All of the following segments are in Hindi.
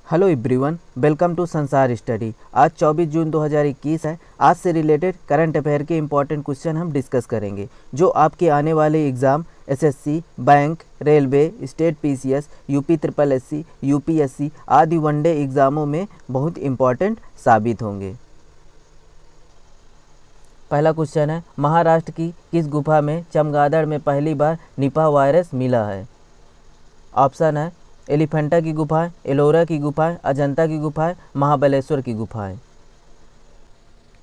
हेलो एवरीवन, वेलकम टू संसार स्टडी। आज 24 जून 2021 है। आज से रिलेटेड करंट अफेयर के इंपॉर्टेंट क्वेश्चन हम डिस्कस करेंगे जो आपके आने वाले exam SSC, bank, railway, state PCS, UP triple SC, UPSC आदि वनडे एग्ज़ामों में बहुत इंपॉर्टेंट साबित होंगे। पहला क्वेश्चन है, महाराष्ट्र की किस गुफा में चमगादड़ में पहली बार निपा वायरस मिला है? ऑप्शन है एलिफेंटा की गुफाएं, एलोरा की गुफाएं, अजंता की गुफाएं, महाबलेश्वर की गुफाएं।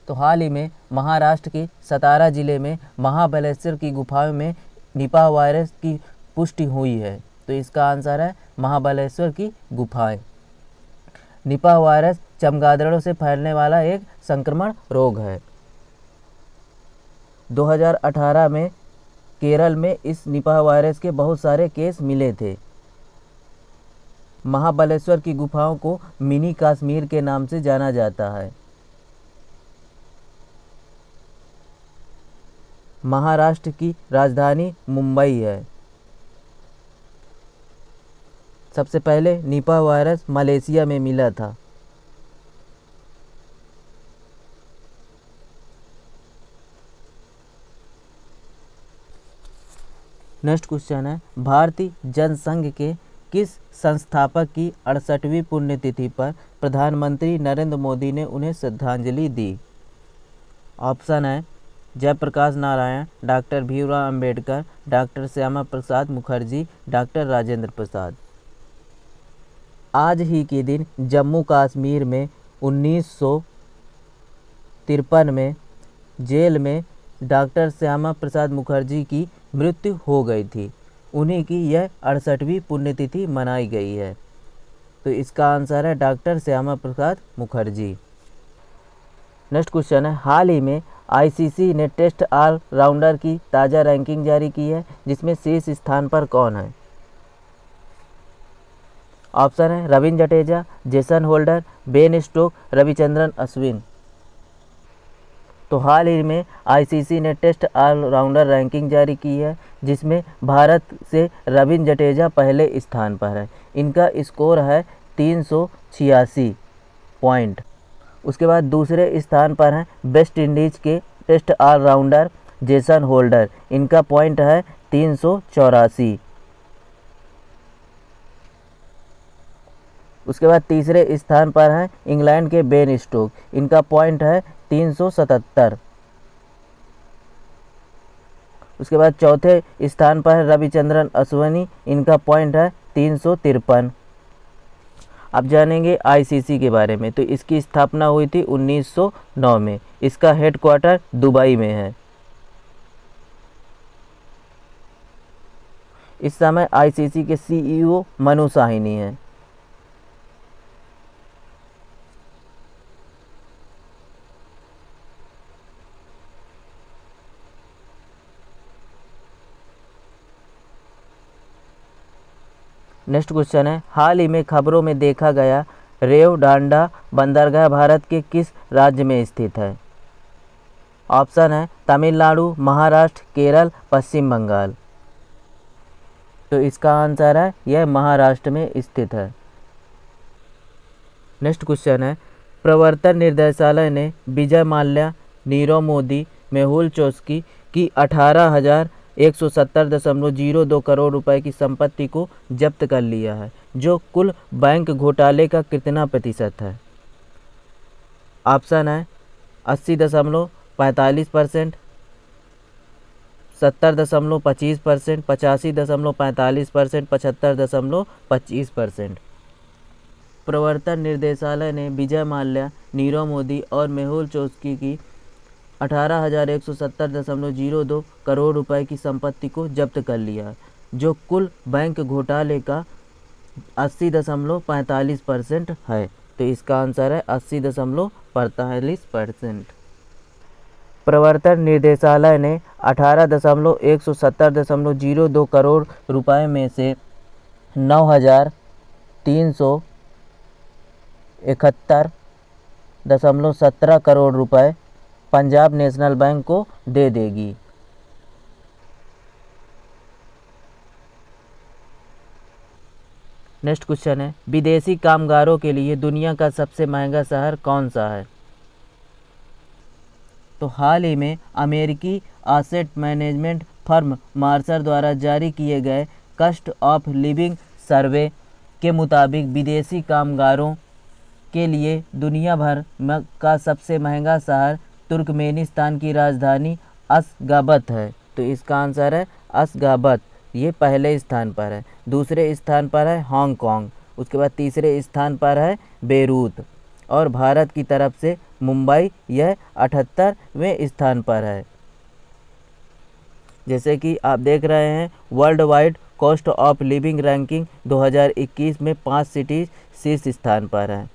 तो हाल ही में महाराष्ट्र के सतारा जिले में महाबलेश्वर की गुफाओं में निपा वायरस की पुष्टि हुई है। तो इसका आंसर है महाबलेश्वर की गुफाएं। निपा वायरस चमगादड़ों से फैलने वाला एक संक्रमण रोग है। 2018 में केरल में इस निपा वायरस के बहुत सारे केस मिले थे। महाबलेश्वर की गुफाओं को मिनी कश्मीर के नाम से जाना जाता है। महाराष्ट्र की राजधानी मुंबई है। सबसे पहले निपा वायरस मलेशिया में मिला था। नेक्स्ट क्वेश्चन है, भारतीय जनसंघ के किस संस्थापक की 68वीं पुण्यतिथि पर प्रधानमंत्री नरेंद्र मोदी ने उन्हें श्रद्धांजलि दी? ऑप्शन है Jayaprakash Narayan, doctor Bhimrao Ambedkar, doctor Shyama Prasad Mukherjee, doctor Rajendra Prasad. आज ही के दिन जम्मू कश्मीर में 1953 में जेल में डॉक्टर श्यामा प्रसाद मुखर्जी की मृत्यु हो गई थी। उन्हीं की यह 68वीं पुण्यतिथि मनाई गई है। तो इसका आंसर है doctor Shyama Prasad Mukherjee. Next question है, हाल ही में आईसीसी ने टेस्ट ऑल राउंडर की ताज़ा रैंकिंग जारी की है, जिसमें शीर्ष स्थान पर कौन है? ऑप्शन है Ravindra Jadeja, Jason Holder, Ben Stoke, Ravichandran Ashwin. तो हाल ही में आईसीसी ने टेस्ट ऑलराउंडर रैंकिंग जारी की है, जिसमें भारत से रविंद्र जडेजा पहले स्थान पर है। इनका स्कोर है 386 पॉइंट। उसके बाद दूसरे स्थान पर हैं वेस्ट इंडीज़ के टेस्ट ऑलराउंडर जेसन होल्डर। इनका पॉइंट है 384। उसके बाद तीसरे स्थान पर हैं इंग्लैंड के बेन स्टोक। इनका पॉइंट है 377। उसके बाद चौथे स्थान पर है रविचंद्रन अश्विन। इनका पॉइंट है 353। अब जानेंगे आईसीसी के बारे में। तो इसकी स्थापना हुई थी 1909 में। इसका हेडक्वार्टर दुबई में है। इस समय आईसीसी के सीईओ मनु साहनी हैं। नेक्स्ट क्वेश्चन है, हाल ही में खबरों में देखा गया रेव डांडा बंदरगाह भारत के किस राज्य में स्थित है? ऑप्शन है तमिलनाडु, महाराष्ट्र, केरल, पश्चिम बंगाल। तो इसका आंसर है यह महाराष्ट्र में स्थित है। नेक्स्ट क्वेश्चन है, प्रवर्तन निदेशालय ने विजय माल्या, नीरव मोदी, मेहुल चोक्सी की 18,170.02 करोड़ रुपए की संपत्ति को जब्त कर लिया है, जो कुल बैंक घोटाले का कितना प्रतिशत है? ऑप्शन है 80.45%, 70.25%, 85.45%, 75.25%। प्रवर्तन निर्देशालय ने विजय माल्या, नीरव मोदी और मेहुल चोक्सी की 18,170.02 करोड़ रुपए की संपत्ति को जब्त कर लिया, जो कुल बैंक घोटाले का 80.45% है। तो इसका आंसर है 80.45%। प्रवर्तन निर्देशालय ने 18,170.02 करोड़ रुपए में से 9,371.17 करोड़ रुपए पंजाब नेशनल बैंक को दे देगी। नेक्स्ट क्वेश्चन है, विदेशी कामगारों के लिए दुनिया का सबसे महंगा शहर कौन सा है? तो हाल ही में अमेरिकी एसेट मैनेजमेंट फर्म मार्शल द्वारा जारी किए गए कॉस्ट ऑफ लिविंग सर्वे के मुताबिक विदेशी कामगारों के लिए दुनिया भर का सबसे महंगा शहर तुर्कमेनिस्तान की राजधानी अशगाबत है। तो इसका आंसर है अशगाबत, ये पहले स्थान पर है। दूसरे स्थान पर है हांगकांग, उसके बाद तीसरे स्थान पर है बेरूत, और भारत की तरफ से मुंबई यह 78वें स्थान पर है। जैसे कि आप देख रहे हैं world wide cost of living ranking 2021 में 5 सिटीज शीर्ष स्थान पर हैं।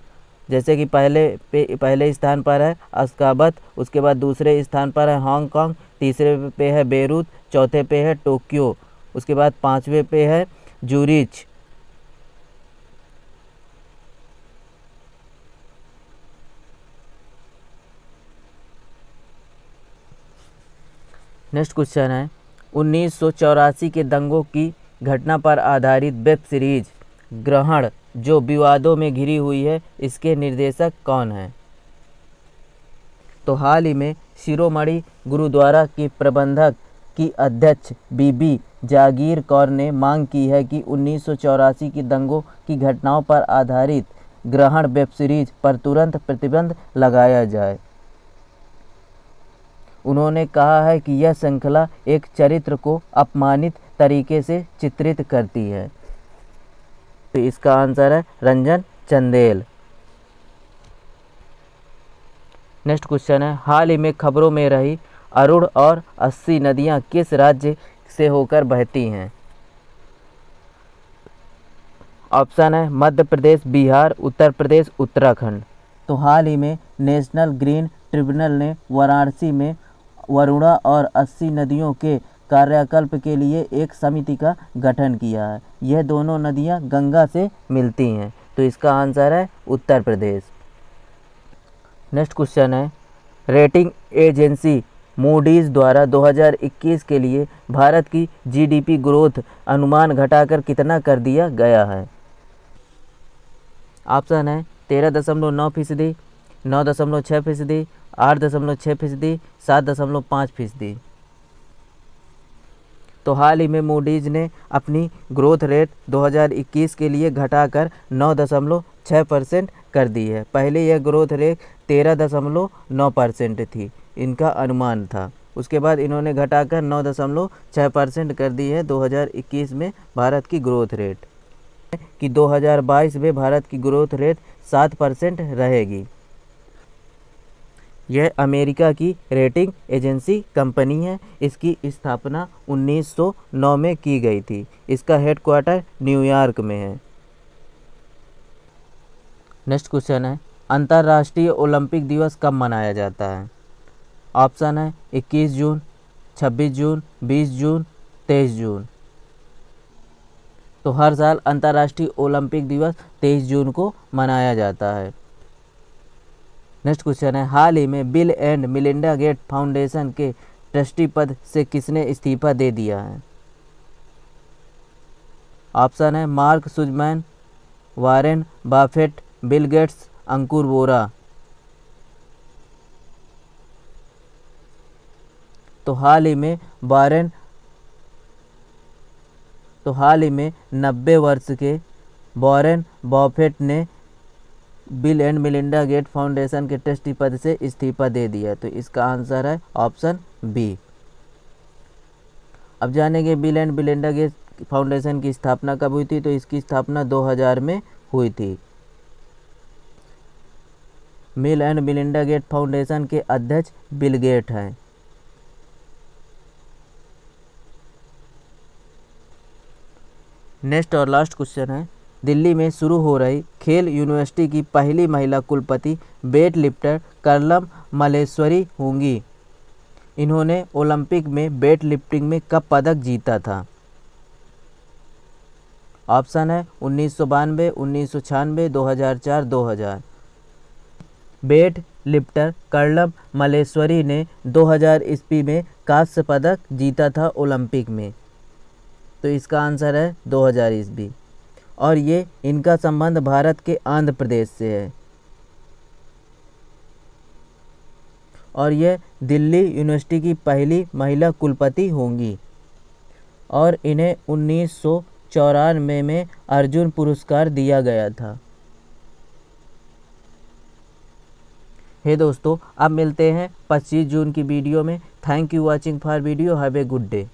जैसे कि पहले स्थान पर है अशगाबत, उसके बाद दूसरे स्थान पर है हांगकांग, तीसरे पे है बेरूत, चौथे पे है टोक्यो, उसके बाद 5वें पे है जूरिच। नेक्स्ट क्वेश्चन है, 1984 के दंगों की घटना पर आधारित वेब सीरीज ग्रहण जो विवादों में घिरी हुई है, इसके निर्देशक कौन हैं? तो हाल ही में शिरोमणि गुरुद्वारा की प्रबंधक की अध्यक्ष बीबी जागीर कौर ने मांग की है कि 1984 की दंगों की घटनाओं पर आधारित ग्रहण वेब सीरीज पर तुरंत प्रतिबंध लगाया जाए। उन्होंने कहा है कि यह श्रृंखला एक चरित्र को अपमानित तरीके से चित्रित करती है। तो इसका आंसर है रंजन चंदेल। नेक्स्ट क्वेश्चन है, हाल ही में खबरों में रही अरुण और 80 नदियां किस राज्य से होकर बहती हैं? ऑप्शन है मध्य प्रदेश, बिहार, उत्तर प्रदेश, उत्तराखंड। तो हाल ही में नेशनल ग्रीन ट्रिब्यूनल ने वाराणसी में वरुणा और 80 नदियों के कार्यकल्प के लिए एक समिति का गठन किया है। यह दोनों नदियां गंगा से मिलती हैं। तो इसका आंसर है उत्तर प्रदेश। नेक्स्ट क्वेश्चन है, रेटिंग एजेंसी मूडीज़ द्वारा 2021 के लिए भारत की जीडीपी ग्रोथ अनुमान घटाकर कितना कर दिया गया है? ऑप्शन है 13.9%, 9.6%, 8.6%, 7.5%। तो हाल ही में मूडीज़ ने अपनी ग्रोथ रेट 2021 के लिए घटाकर 9.6% कर दी है। पहले यह ग्रोथ रेट 13.9% थी, इनका अनुमान था। उसके बाद इन्होंने घटाकर 9.6% कर दी है 2021 में भारत की ग्रोथ रेट, कि 2022 में भारत की ग्रोथ रेट 7% रहेगी। यह अमेरिका की रेटिंग एजेंसी कंपनी है। इसकी स्थापना 1909 में की गई थी। इसका हेडक्वार्टर न्यूयॉर्क में है। नेक्स्ट क्वेश्चन है, अंतर्राष्ट्रीय ओलंपिक दिवस कब मनाया जाता है? ऑप्शन है 21 जून, 26 जून, 20 जून, 23 जून। तो हर साल अंतर्राष्ट्रीय ओलंपिक दिवस 23 जून को मनाया जाता है। नेक्स्ट क्वेश्चन है, हाल ही में Bill and Melinda Gate foundation के ट्रस्टी पद से किसने इस्तीफा दे दिया है? ऑप्शन है Mark Suzman, Warren Buffett, Bill Gates, Ankur Vora. तो हाल ही में 90 वर्ष के वॉरेन बफेट ने Bill and Melinda Gate foundation के ट्रस्टी पद से इस्तीफा दे दिया। तो इसका आंसर है ऑप्शन बी। अब जानेंगे Bill and Melinda Gate Foundation की स्थापना कब हुई थी? तो इसकी स्थापना 2000 में हुई थी। Bill and Melinda Gate foundation के अध्यक्ष बिल गेट हैं। नेक्स्ट और लास्ट क्वेश्चन है, दिल्ली में शुरू हो रही खेल यूनिवर्सिटी की पहली महिला कुलपति वेट लिफ्टर कर्लम मलेश्वरी होंगी। इन्होंने ओलंपिक में वेट लिफ्टिंग में कब पदक जीता था? ऑप्शन है 1992, 1996, 2004, 2000। वेट लिफ्टर कर्लम मलेश्वरी ने 2000 ईस्वी में कांस्य पदक जीता था ओलंपिक में। तो इसका आंसर है 2000 ईस्वी। और ये इनका संबंध भारत के आंध्र प्रदेश से है। और यह दिल्ली यूनिवर्सिटी की पहली महिला कुलपति होंगी और इन्हें 1994 में अर्जुन पुरस्कार दिया गया था। हे दोस्तों, अब मिलते हैं 25 जून की वीडियो में। Thank you watching for video. Have a good day.